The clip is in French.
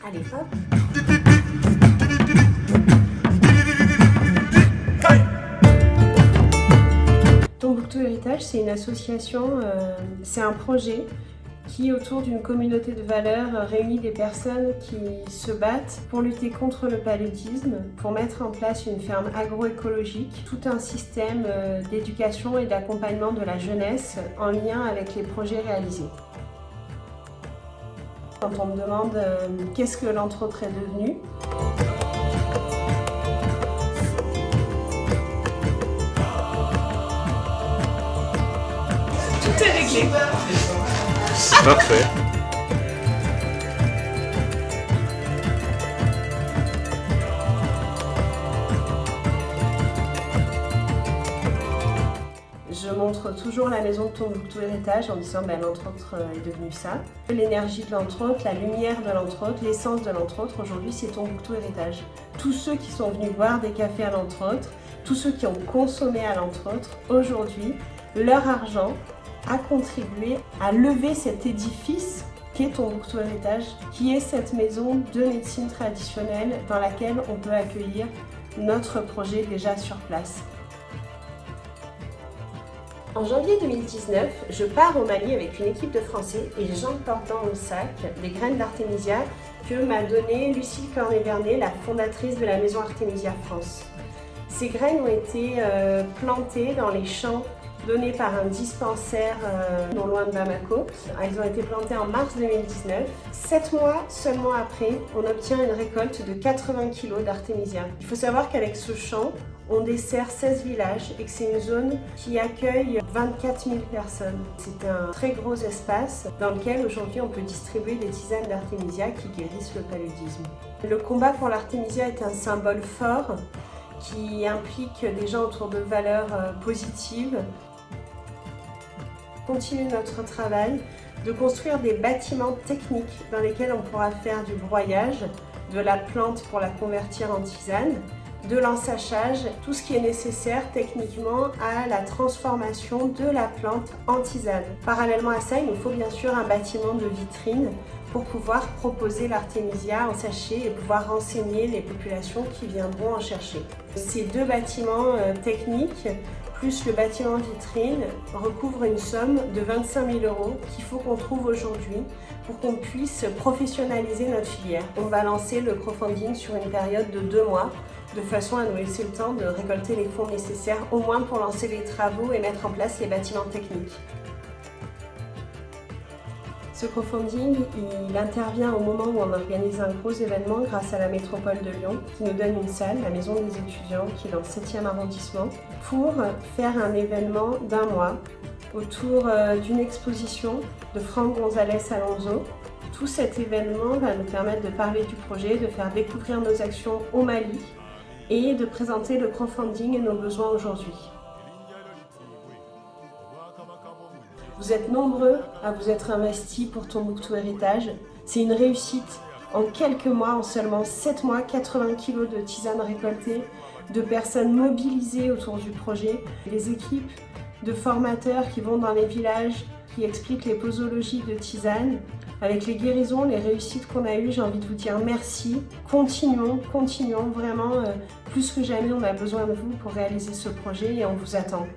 Allez, hop. Tombouctou Héritage, c'est une association, c'est un projet qui, autour d'une communauté de valeurs, réunit des personnes qui se battent pour lutter contre le paludisme, pour mettre en place une ferme agroécologique, tout un système d'éducation et d'accompagnement de la jeunesse en lien avec les projets réalisés. Quand on me demande qu'est-ce que l'entre autres est devenu, tout est réglé. Parfait. je montre toujours la maison de Tombouctou Héritage en disant l'entre autres est devenu ça. L'énergie de l'entre autres, la lumière de l'entre autres, l'essence de l'entre autres, aujourd'hui c'est Tombouctou Héritage. Tous ceux qui sont venus boire des cafés à l'entre autres, tous ceux qui ont consommé à l'entre autres, aujourd'hui, leur argent a contribué à lever cet édifice qu'est Tombouctou Héritage, qui est cette maison de médecine traditionnelle dans laquelle on peut accueillir notre projet déjà sur place. En janvier 2019, je pars au Mali avec une équipe de Français et j'emporte dans mon sac des graines d'Artémisia que m'a donné Lucille Cornet-Vernet, la fondatrice de la maison Artémisia France. Ces graines ont été plantées dans les champs donnés par un dispensaire non loin de Bamako. Elles ont été plantées en mars 2019. 7 mois seulement après, on obtient une récolte de 80 kg d'Artémisia. Il faut savoir qu'avec ce champ, on dessert 16 villages et que c'est une zone qui accueille 24 000 personnes. C'est un très gros espace dans lequel aujourd'hui on peut distribuer des tisanes d'Artémisia qui guérissent le paludisme. Le combat pour l'Artémisia est un symbole fort qui implique des gens autour de valeurs positives. Continuer notre travail de construire des bâtiments techniques dans lesquels on pourra faire du broyage, de la plante pour la convertir en tisane, de l'ensachage, tout ce qui est nécessaire techniquement à la transformation de la plante en tisane. Parallèlement à ça, il nous faut bien sûr un bâtiment de vitrine pour pouvoir proposer l'Artémisia en sachet et pouvoir renseigner les populations qui viendront en chercher. Ces deux bâtiments techniques plus le bâtiment vitrine recouvre une somme de 25 000 € qu'il faut qu'on trouve aujourd'hui pour qu'on puisse professionnaliser notre filière. On va lancer le crowdfunding sur une période de 2 mois de façon à nous laisser le temps de récolter les fonds nécessaires au moins pour lancer les travaux et mettre en place les bâtiments techniques. Ce crowdfunding, il intervient au moment où on organise un gros événement grâce à la métropole de Lyon qui nous donne une salle, la maison des étudiants qui est dans le 7e arrondissement, pour faire un événement d'1 mois autour d'une exposition de Franck González Alonso. Tout cet événement va nous permettre de parler du projet, de faire découvrir nos actions au Mali et de présenter le crowdfunding et nos besoins aujourd'hui. Vous êtes nombreux à vous être investis pour Tombouctou Héritage. C'est une réussite. En quelques mois, en seulement 7 mois, 80 kg de tisane récoltées, de personnes mobilisées autour du projet, des équipes de formateurs qui vont dans les villages, qui expliquent les posologies de tisane. Avec les guérisons, les réussites qu'on a eues, j'ai envie de vous dire merci. Continuons, vraiment, plus que jamais, on a besoin de vous pour réaliser ce projet et on vous attend.